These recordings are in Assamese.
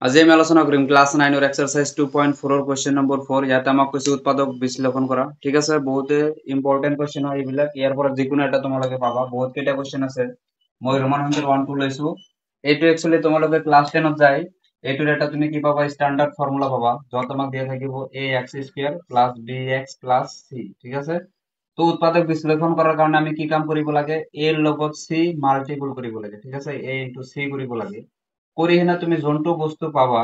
আজি আমি আলোচনা কৰিম ক্লাছ 9 ৰ এক্সাৰসাইজ 2.4 ৰ কোৱেশ্চন নম্বৰ 4 ইয়াতে আমাক কৈছে উৎপাদক বিশ্লেষণ কৰা ঠিক আছে বহুতে ইম্পৰ্টেন্ট কোৱেশ্চন হয় এইবিলাক ইয়াৰ পৰা যিকোনো এটা তোমালোকে পাবা বহুত কেইটা কোৱেশ্চন আছে মই ৰোমান সংখ্যাৰ 1 2 লৈছো এইটো একচুয়ালি তোমালোকে ক্লাছ 10 ত যায় এইটোৰ এটা তুমি কি পাবা স্ট্যান্ডার্ড ফর্মুলা পাবা যত তোমাক দিয়া থাকিব ax² + bx + c ঠিক আছে তো উৎপাদক বিশ্লেষণ কৰাৰ কাৰণে আমি কি কাম কৰিব লাগে a ৰ লগত c মাল্টিপল কৰিব লাগে ঠিক আছে a * c কৰিব লাগে কৰি হেনা তুমি যোনটো বস্তু পাবা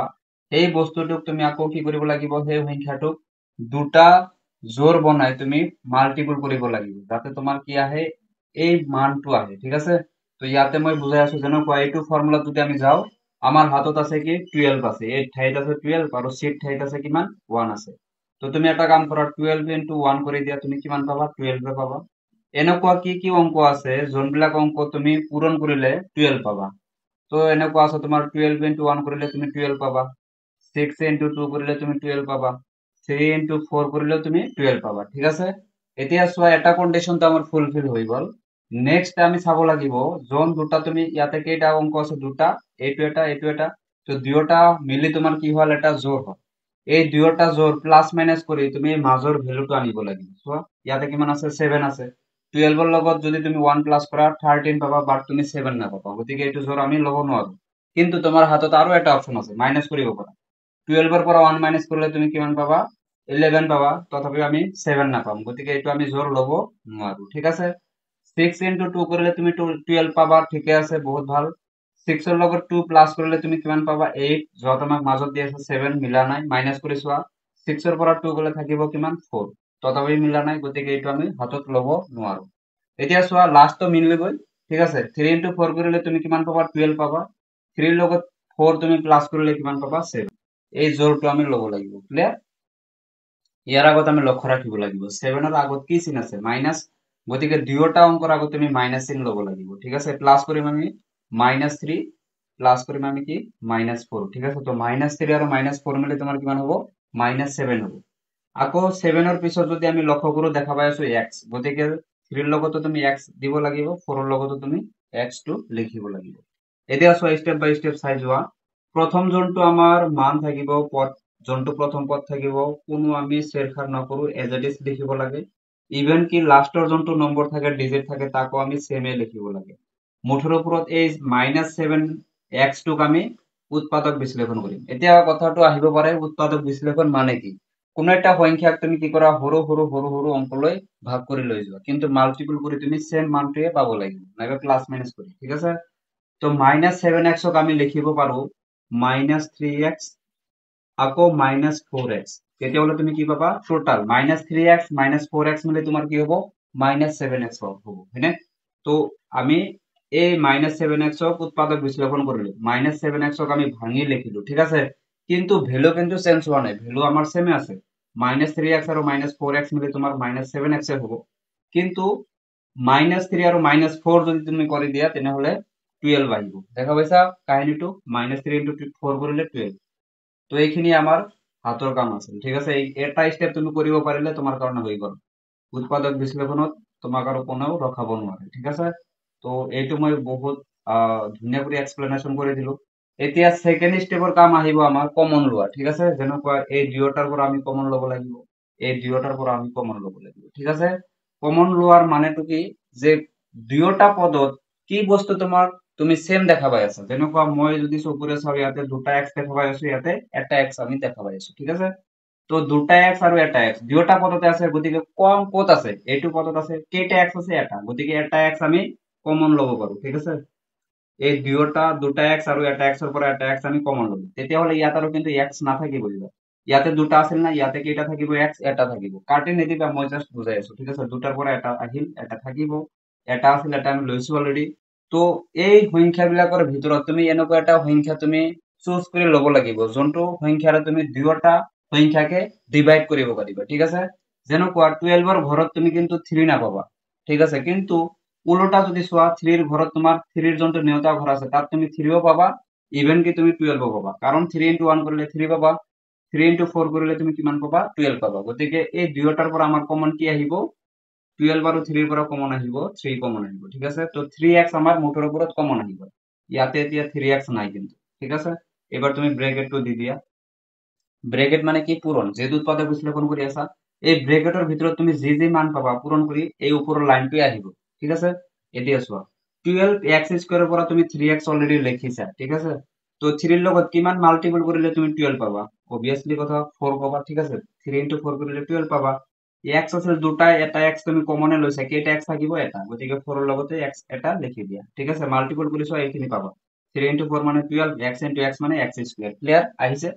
এই বস্তুটোক তুমি আকৌ কি কৰিব লাগিব সেই সংখ্যাটোক দুটা জোৰ বনাই তুমি মাল্টিপল কৰিব লাগিব যাতে তোমাৰ কি আহে এই মানটো আহে ঠিক আছে তো ইয়াতে মই বুজাই আছো যেনেকুৱা এইটো ফৰ্মুলা যদি আমি যাও আমাৰ হাতত আছে কি 12 আছে এই ঠাইত আছে 12 আৰু c ঠাইত আছে কিমান 1 আছে তো তুমি এটা কাম কৰা 12 * 1 কৰি দিয়া তুমি কিমান পাবা 12 পাবা এনেকুৱা কি অংক আছে যোনবিলাক অংক তুমি পূৰণ কৰিলে 12 পাবা তো এনেকুৱা আছে তোমাৰ 12 * 1 কৰিলে তুমি 12 পাবা 6 * 2 কৰিলে তুমি 12 পাবা 3 * 4 কৰিলে তুমি 12 পাবা ঠিক আছে এতিয়া চোৱা এটা কন্ডিশন তো আমাৰ ফুলফিল হৈ গল নেক্সট আমি চাব লাগিব যোন দুটা তুমি ইয়াতে কেইটা অংক আছে দুটা এইটো এটা তো দুয়োটা মিলি তোমাৰ কি হল এটা জোৰ হয় এই দুয়োটা জোৰ প্লাস মাইনাস কৰি তুমি মাজৰ ভ্যালুটো আনিব লাগিব চোৱা ইয়াতে কিমান আছে 7 আছে 12 ৰ লগত যদি তুমি 1 প্লাস কৰা 13 পাবা বাট তুমি 7 নাপাবা গতিকে এইটো জোৰ আমি লব নোৱাৰো কিন্তু তোমাৰ হাতত আৰু এটা অপচন আছে মাইনাস কৰিব পাৰা 12 ৰ পৰা 1 মাইনাস কৰিলে তুমি কিমান পাবা 11 পাবা তথাপি আমি 7 নাপাম গতিকে এইটো আমি জোৰ লব নোৱাৰো ঠিক আছে 6 * 2 কৰিলে তুমি 12 পাবা ঠিকে আছে বহুত ভাল 6 ৰ লগত 2 প্লাস কৰিলে তুমি কিমান পাবা 8 যত আমাক মাজত দি আছে 7 মিলা নাই মাইনাস কৰি চোৱা 6 ৰ পৰা 2 গলে থাকিব কিমান 4 তথাপি মিলা নাই গতিকে এইটো আমি হাতত লব নোৱাৰো এতিয়া চোৱা লাষ্টটো মিলি গৈ ঠিক আছে 3 * 4 কৰিলে তুমি কিমান পাবা 12 পাবা 3 ৰ লগত 4 তুমি প্লাস কৰিলে কিমান পাবা 7 এই জোৰটো আমি লব লাগিব ক্লিয়াৰ ইয়াৰ আগত আমি লক্ষ্য ৰাখিব লাগিব 7 ৰ আগত কি চিন আছে মাইনাস গতিকে দুয়োটা অংকৰ আগত তুমি মাইনাস চিন লব লাগিব ঠিক আছে প্লাস কৰিম আমি -3 প্লাস কৰিম আমি কি -4 ঠিক আছে তো -3 আৰু -4 মিলি তোমাৰ কিমান হ'ব -7 হ'ব আকৌ 7 ৰ পিছত যদি আমি লক্ষ্য কৰো দেখা পাই আছো x গতিকে 3 ৰ লগতো তুমি x দিব লাগিব 4 ৰ লগতো তুমি x টো লিখিব লাগিব এতিয়া চোৱা স্টেপ বাই স্টেপ চাই যোৱা প্ৰথম যোনটো আমাৰ মান থাকিব পদ যোনটো প্ৰথম পদ থাকিব কোনো আমি চেৰখাৰ নকৰো এজ ইট ইজ লিখিব লাগে ইভেন কি লাষ্টৰ যোনটো নম্বৰ থাকে ডিজিট থাকে তাকো আমি সেমে লিখিব লাগে মুঠৰ ওপৰত এই -7x টোক আমি উৎপাদক বিশ্লেষণ কৰিম এতিয়া কথাটো আহিব পাৰে উৎপাদক বিশ্লেষণ মানে কি কোনো একটা সংখ্যাক তুমি কি কৰা সৰু সৰু অংকলৈ ভাগ কৰি লৈ যোৱা কিন্তু মাল্টিপল কৰি তুমি সেম মানটোৱে পাব লাগিব নাইবা প্লাস মাইনাস কৰি ঠিক আছে তো -7x ক আমি লিখিব পাৰো -3x আকৌ -4x তেতিয়াহলে তুমি কি পাবা টোটাল -3x -4x মিলে তোমাৰ কি হ'ব -7x হ'ব হয়নে তো আমি এই -7x ক উৎপাদক বিশ্লেষণ কৰিলো -7x ক আমি ভাঙি লিখিলো ঠিক আছে কিন্তু ভ্যালু কিন্তু চেঞ্জ হোৱা নাই ভ্যালু আমাৰ সেমে আছে -3x আৰু -4x মিলে তোমাৰ -7x হ'ব কিন্তু -3 আৰু -4 যদি তুমি কৰি দিয়া তেনেহলে 12 আহিব দেখা পাইছা কাহিনীটো -3 * 4 কৰিলে 12 তো এইখিনি আমাৰ হাতৰ কাম আছে ঠিক আছে এই এটা স্টেপ তুমি কৰিব পাৰিলে তোমাৰ কাৰণে হৈ গল উৎপাদক বিশ্লেষণত তোমাক আৰু কোনেও ৰখাব নোৱাৰে ঠিক আছে তো এইটো মই বহুত ধুনীয়া কৰি এক্সপ্লেনেশন কৰি দিলো এতিয়া সেকেন্ড স্টেপৰ কাম আহিব আমাৰ কমন লোৱা ঠিক আছে যেনেকুৱা এই দুয়োটাৰ পৰা আমি কমন লব লাগিব এই দুয়োটাৰ পৰা আমি কমন লব লাগিব ঠিক আছে কমন লোৱাৰ মানেটো কি যে দুয়োটা পদত কি বস্তু তোমাৰ তুমি সেম দেখা পাই আছা যেনেকুৱা মই যদি চকুৰে চাও ইয়াতে দুটা x দেখা পাই আছো ইয়াতে এটা x আমি দেখা পাই আছো ঠিক আছে তো দুটা x আৰু এটা x দুয়োটা পদতে আছে গতিকে কম কত আছে এইটো পদত আছে কেইটা x আছে এটা গতিকে এটা x আমি কমন লব পাৰো ঠিক আছে এই দুটা x আৰু এটা x ৰ পৰা এটা x আমি কমন ললো তেতিয়াহলে ইয়াত আৰু কিন্তু x নাথাকিব ইয়াতে দুটা আছিল না ইয়াতে কেইটা থাকিব x এটা থাকিব কাটি নিদিবা মই জাস্ট বুজাই আছো ঠিক আছে দুটাৰ পৰা এটা আহিল এটা থাকিব এটা আছিল এটা আমি লৈছো অলৰেডি তো এই সংখ্যাবিলাকৰ ভিতৰত তুমি এনেকুৱা এটা সংখ্যা তুমি চুজ কৰি লব লাগিব যোনটো সংখ্যাৰে তুমি দুয়োটা সংখ্যাকে ডিভাইড কৰিব পাৰিবা ঠিক আছে যেনেকুৱা 12 ৰ ঘৰত তুমি কিন্তু 3 নাপাবা ঠিক আছে কিন্তু উল্টা যদি চোৱা 3 ৰ ঘৰত তোমাৰ 3 ৰ যোনটো নেওতা ঘৰ আছে তাত তুমি 3ও পাবা ইভেন কি তুমি 12ও পাবা কাৰণ 3 * 1 কৰিলে 3 পাবা 3 * 4 কৰিলে তুমি কিমান পাবা 12 পাবা গতিকে এই দুয়োটাৰ পৰা আমাৰ কমন কি আহিব 12 আৰু 3 ৰ পৰা কমন আহিব 3 কমন আহিব ঠিক আছে তো 3x আমাৰ মুঠৰ ওপৰত কমন আহিব ইয়াতে এতিয়া 3x নাই কিন্তু ঠিক আছে এবার তুমি ব্রেকেটটো দি দিয়া ব্রেকেট মানে কি পূরণ যেহেতু উৎপাদক বিশ্লেষণ কৰি আছা এই ব্ৰেকেটৰ ভিতৰত তুমি যি যি মান পাবা পূৰণ কৰি এই ওপৰৰ লাইনটোৱে আহিব ঠিক আছে এতিয়া চোৱা 12x স্কয়াৰৰ পৰা তুমি 3x অলৰেডি লিখিছা ঠিক আছে তো 3 ৰ লগত কিমান মাল্টিপল কৰিলে তুমি 12 পাবা অবিয়াসলি কথা 4 পাবা ঠিক আছে 3 into 4 কৰিলে 12 পাবা x আছে দুটা এটা x তুমি কমনে লৈছা কেইটা x থাকিব এটা গতিকে 4 ৰ লগতে x এটা লিখি দিয়া ঠিক আছে মাল্টিপল কৰিছো এইখিনি পাবা 3 into 4 মানে 12 x into x মানে x স্কয়ার ক্লিয়ার আহিছে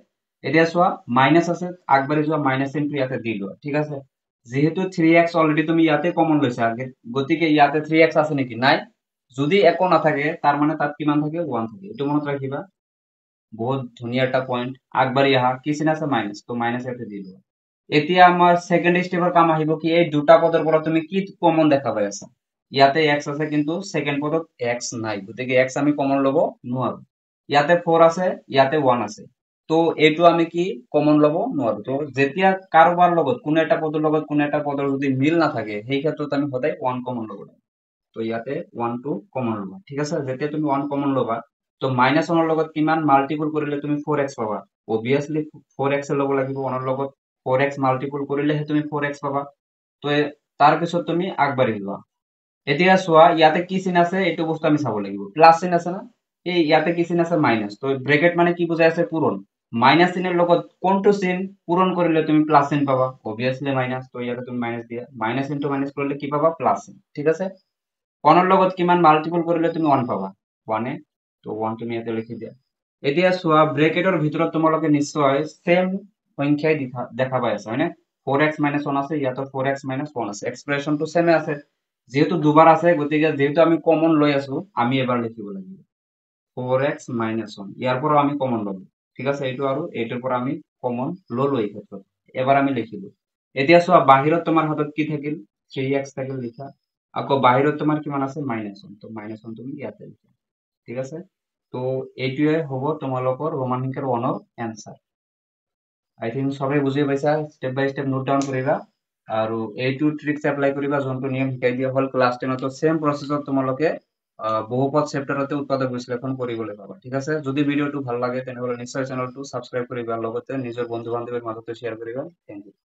এতিয়া চোৱা মাইনাস আছে আগবাঢ়ি যোৱা মাইনাস চিনটো ইয়াতে দি লোৱা ঠিক আছে যেহেতু 3x অলৰেডি তুমি ইয়াতে কমন লৈছা গতিকে ইয়াতে 3x আছে নেকি নাই যদি একো নাথাকে তাৰ মানে তাত কিমান থাকে 1 থাকে এটো মনত ৰাখিবা বহুত ধুনীয়া এটা পয়েন্ট আগবাঢ়ি আহা কি চিন আছে মাইনাস তো মাইনাস ইয়াতে দি লোৱা এতিয়া আমাৰ সেকেন্ড স্টেপৰ কাম আহিব কি এই দুটা পদৰ পৰা তুমি কি কমন দেখা পাই আছা ইয়াতে x আছে কিন্তু সেকেন্ড পদত x নাই গতিকে x আমি কমন লব নোৱাৰো ইয়াতে 4 আছে ইয়াতে 1 আছে তো এইটো আমি কি কমন লব নোৱাৰো তো যেতিয়া কাৰোবাৰ লগত কোনো এটা পদৰ যদি মিল না থাকে সেই ক্ষেত্ৰত আমি সদায় 1 কমন লব লাগে তো ইয়াতে 1 টো কমন লবা ঠিক আছে যেতিয়া তুমি 1 কমন লবা তো -1 ৰ লগত কিমান মাল্টিপল কৰিলে তুমি 4x পাবা অবিয়াসলি 4x লব লাগিব 1 ৰ লগত 4x মাল্টিপল কৰিলেহে তুমি 4x পাবা তো তাৰ পিছত তুমি আগবাঢ়ি যোৱা এতিয়া চোৱা ইয়াতে কি চিন আছে এইটো বস্তু আমি চাব লাগিব প্লাস চিন আছে না এই ইয়াতে কি চিন আছে মাইনাস তো ব্ৰেকেট মানে কি বুজাই আছে পূৰণ মাইনাস চিনৰ লগত কোনটো চিন পূৰণ কৰিলে তুমি প্লাস চিন পাবা অবিয়াসলি মাইনাস তো ইয়াতে তুমি মাইনাস দিয়া মাইনাস ইনটু মাইনাস কৰিলে কি পাবা প্লাস চিন ঠিক আছে 1 ৰ লগত কিমান মাল্টিপল কৰিলে তুমি 1 পাবা 1 এ তো 1 তুমি ইয়াতে লিখি দিয়া এতিয়া চোৱা ব্ৰেকেটৰ ভিতৰত তোমালোকে নিশ্চয় সেম সংখ্যাই দেখা পাই আছা হয়নে 4x - 1 আছে ইয়াতো 4x - 1 আছে এক্সপ্ৰেশনটো সেমে আছে যেহেতু দুবাৰ আছে গতিকে যেহেতু আমি কমন লৈ আছো আমি এবাৰ লিখিব লাগিব 4x - 1 ইয়াৰ পৰা আমি কমন লব ঠিক আছে এইটো আৰু এইটোৰ পৰা আমি কমন ললো এই ক্ষেত্ৰত এবাৰ আমি লিখিলো এতিয়া চোৱা বাহিৰত তোমাৰ হাতত কি থাকিল 3x থাকিল লিখা আকৌ বাহিৰত তোমাৰ কিমান আছে -1 তো -1 তুমি ইয়াতে লিখা ঠিক আছে তো এইটোৱে হ'ব তোমালোকৰ ৰোমান সংখ্যাৰ 1 ৰ এনসার আই থিংক সবাই বুজি পাইছা স্টেপ বাই স্টেপ নোট ডাউন কৰিবা আৰু এইটো ট্ৰিক্স এপ্লাই কৰিবা যোনটো নিয়ম শিকাই দিয়া হল ক্লাছ 10 তো সেম প্ৰসেসত তোমালোকে বহুপদ চেপ্টাৰতে উৎপাদক বিশ্লেষণ কৰিবলৈ পাবা ঠিক আছে যদি ভিডিওটো ভাল লাগে তেনেহলে নিশ্চয় চেনেলটো সাবস্ক্ৰাইব কৰিবা লগতে নিজৰ বন্ধু বান্ধৱীৰ মাজত শ্বেয়াৰ কৰিবা থ্যাংক ইউ